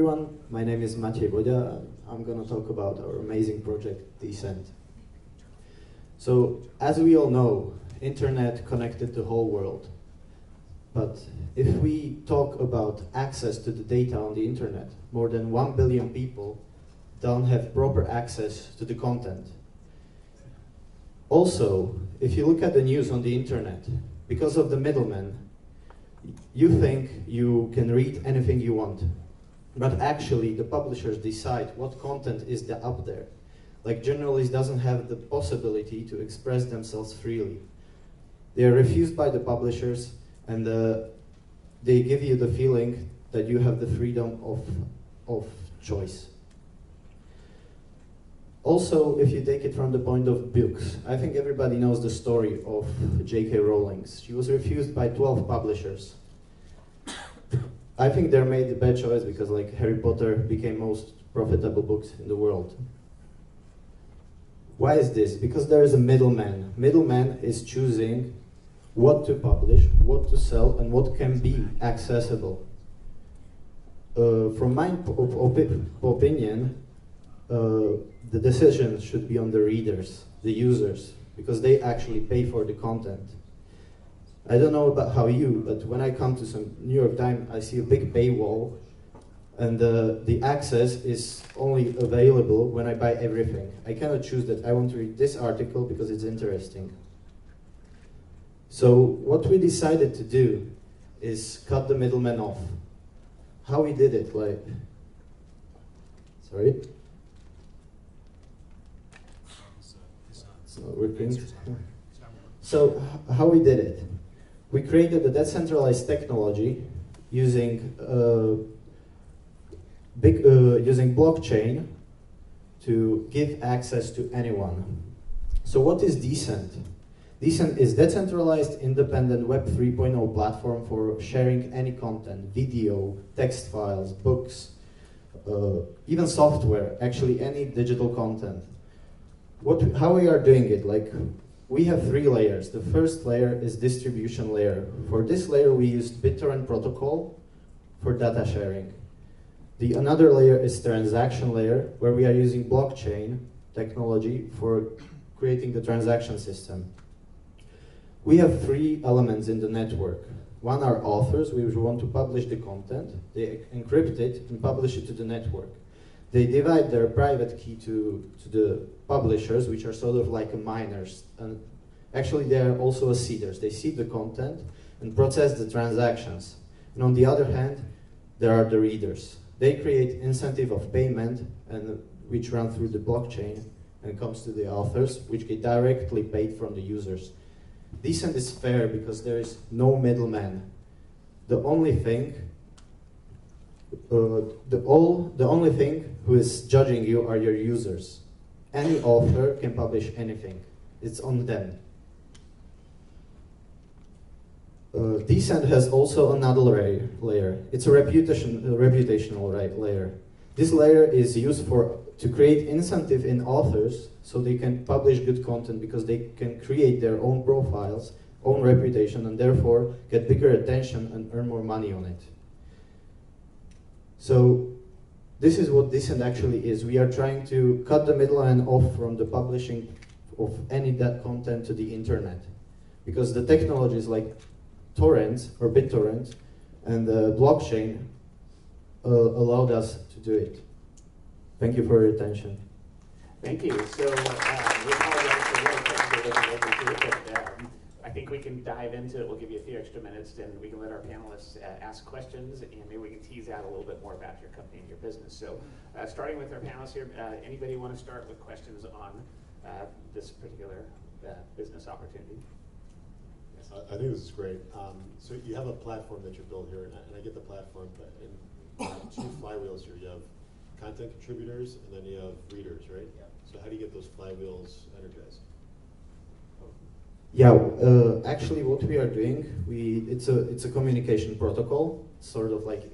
everyone, my name is Matej Boda. I'm going to talk about our amazing project, Descent. So, as we all know, internet connected the whole world. But if we talk about access to the data on the internet, more than 1 billion people don't have proper access to the content. Also, if you look at the news on the internet, because of the middlemen, you think you can read anything you want. But actually, the publishers decide what content is up there. Like, journalists doesn't have the possibility to express themselves freely. They are refused by the publishers, and they give you the feeling that you have the freedom of choice. Also, if you take it from the point of books, I think everybody knows the story of J.K. Rowling. She was refused by 12 publishers. I think they made a bad choice because, like, Harry Potter became most profitable books in the world. Why is this? Because there is a middleman. Middleman is choosing what to publish, what to sell, and what can be accessible. From my opinion, the decision should be on the readers, the users, because they actually pay for the content. I don't know about how you, but when I come to some New York Times, I see a big paywall, and the access is only available when I buy everything. I cannot choose that I want to read this article because it's interesting. So what we decided to do is cut the middleman off. How we did it, like, sorry? It's not working. So how we did it? We created a decentralized technology using using blockchain to give access to anyone. So what is Descent? Descent is decentralized, independent Web 3.0 platform for sharing any content, video, text files, books, even software, actually any digital content. How we are doing it, like, we have 3 layers. The first layer is distribution layer. For this layer, we used BitTorrent protocol for data sharing. Another layer is transaction layer, where we are using blockchain technology for creating the transaction system. We have 3 elements in the network. One are authors, we want to publish the content. They encrypt it and publish it to the network. They divide their private key to the publishers, which are sort of like miners. And actually, they are also seeders. They seed the content and process the transactions. And on the other hand, there are the readers. They create incentive of payment, and which run through the blockchain and comes to the authors, which get directly paid from the users. Descent is fair because there is no middleman. The only thing who is judging you are your users. Any author can publish anything. It's on them. Descent has also another layer. It's a reputational layer. This layer is used to create incentive in authors so they can publish good content because they can create their own profiles, own reputation, and therefore get bigger attention and earn more money on it. So this is what Descent actually is. We are trying to cut the middleman off from the publishing of any that content to the internet. Because the technologies like torrents or BitTorrent and blockchain allowed us to do it. Thank you for your attention. Thank you. So we apologize for really technical difficulties here, but I think we can dive into it. We'll give you a few extra minutes, and we can let our panelists ask questions, and maybe we can tease out a little bit more about your company and your business. So starting with our panelists here, anybody want to start with questions on this particular business opportunity? Yes, I think this is great. So you have a platform that you built here, and I get the platform, but in 2 flywheels here. You have content contributors, and then you have readers, right? Yeah. So how do you get those flywheels energized? Yeah, actually what we are doing, it's a communication protocol, sort of like,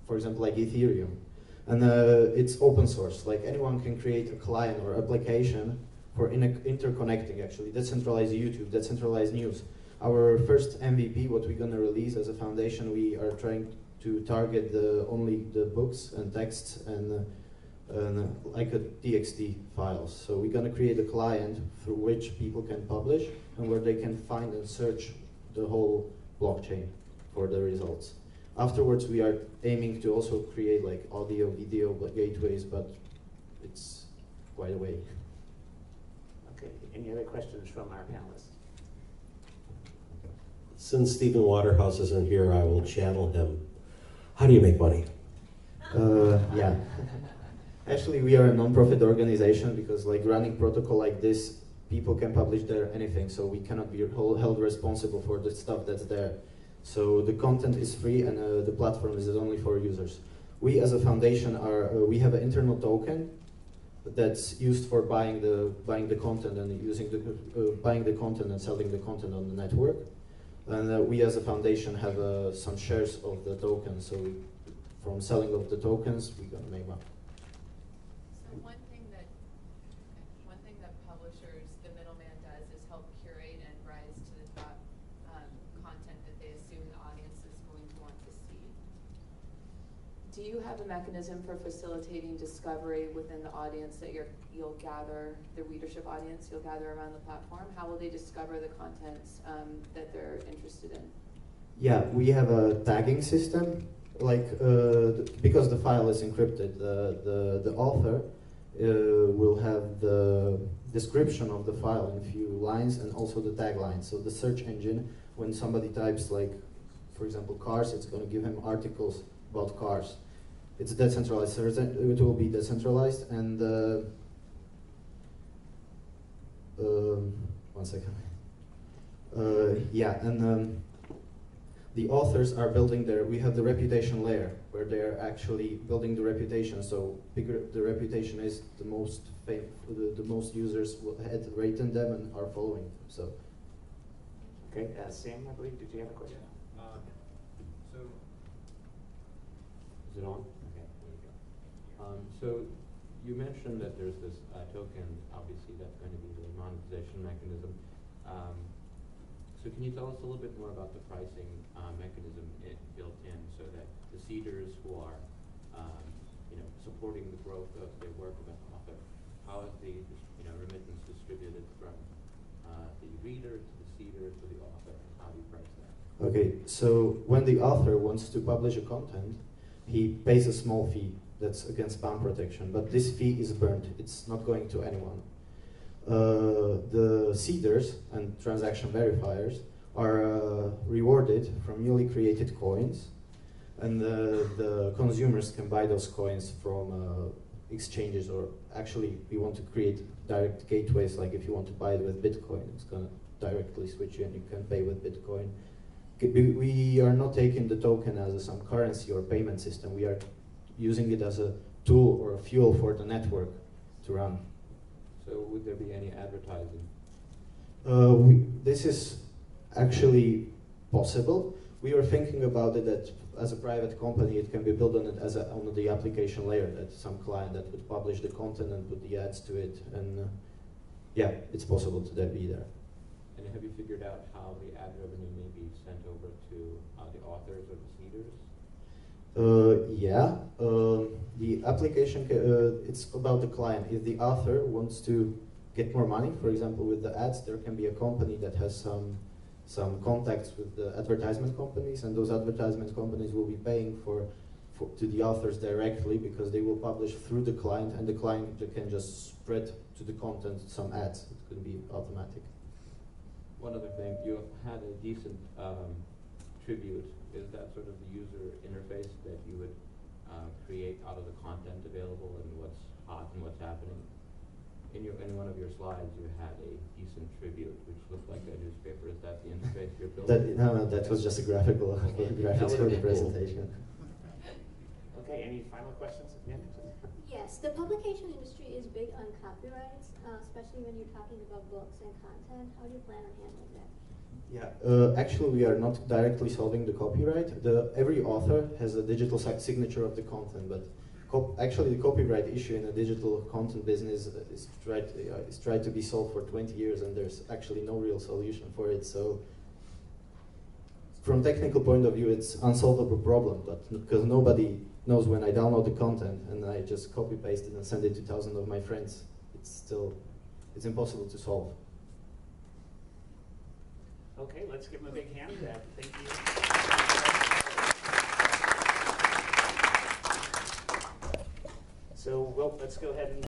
for example, like Ethereum. And it's open source, like anyone can create a client or application for interconnecting, actually, decentralized YouTube, decentralized news. Our first MVP, what we're gonna release as a foundation, we are trying to target only the books and texts and like a TXT files. So we're going to create a client through which people can publish and where they can find and search the whole blockchain for the results. Afterwards, we are aiming to also create like audio, video gateways, but it's quite a way. Okay, any other questions from our panelists? Since Stephen Waterhouse isn't here, I will channel him. How do you make money? Yeah. Actually, we are a non-profit organization because like running protocol like this, people can publish there anything, so we cannot be held responsible for the stuff that's there. So the content is free and the platform is only for users. We as a foundation we have an internal token that's used for buying the content and using buying the content and selling the content on the network. And we as a foundation have some shares of the token. So from selling of the tokens, we're gonna make money. So one thing that publishers, the middleman, does is help curate and rise to the top content that they assume the audience is going to want to see. Do you have a mechanism for facilitating discovery within the audience that you'll gather, the readership audience you'll gather around the platform? How will they discover the contents that they're interested in? Yeah, we have a tagging system. Like because the file is encrypted, the author will have the description of the file in a few lines and also the tagline. So the search engine, when somebody types like, for example, cars, it's going to give him articles about cars. It's decentralized. It will be decentralized and one second. Yeah, and the authors are building we have the reputation layer where they're actually building the reputation. So bigger the reputation is, the most users had rated them and are following them. So. Okay, Sam, I believe, did you have a question? So, is it on? Okay, there we go. So you mentioned that there's this token, obviously that's going to be the monetization mechanism. So can you tell us a little bit more about the pricing mechanism built in, so that the seeders who are supporting the growth of the work of an author, how is the remittance distributed from the reader to the seeder to the author, and how do you price that? Okay, so when the author wants to publish a content, he pays a small fee that's against spam protection, but this fee is burnt. It's not going to anyone. The seeders and transaction verifiers are rewarded from newly created coins, and the consumers can buy those coins from exchanges, or actually we want to create direct gateways. Like if you want to buy it with Bitcoin, it's going to directly switch you and you can pay with Bitcoin. We are not taking the token as some currency or payment system. We are using it as a tool or a fuel for the network to run. So would there be any advertising? This is actually possible. We are thinking about it that as a private company, it can be built on it as on the application layer, that some client that would publish the content and put the ads to it, and yeah, it's possible to be there. And have you figured out how the ad revenue may be sent over to the authors or the seeders? Yeah, the application, it's about the client. If the author wants to get more money, for example, with the ads, there can be a company that has some contacts with the advertisement companies, and those advertisement companies will be paying to the authors directly, because they will publish through the client, and the client can just spread to the content some ads. It could be automatic. One other thing, you have had a decent tribute. Is that sort of the user interface that you would create out of the content available and what's hot and what's happening? In one of your slides, you had a decent tribute, which looked like a newspaper. Is that the interface you're building? No, that was just a graphical graphics for the presentation. Okay, any final questions? Yeah. Yes, the publication industry is big on copyrights, especially when you're talking about books and content. How do you plan on handling that? Yeah, actually we are not directly solving the copyright. Every author has a digital signature of the content, but actually the copyright issue in a digital content business is tried to be solved for 20 years, and there's actually no real solution for it. So from technical point of view, it's unsolvable problem, but because nobody knows when I download the content and I just copy paste it and send it to thousands of my friends, it's impossible to solve. Okay, let's give him a big hand. Thank you. So, well, let's go ahead and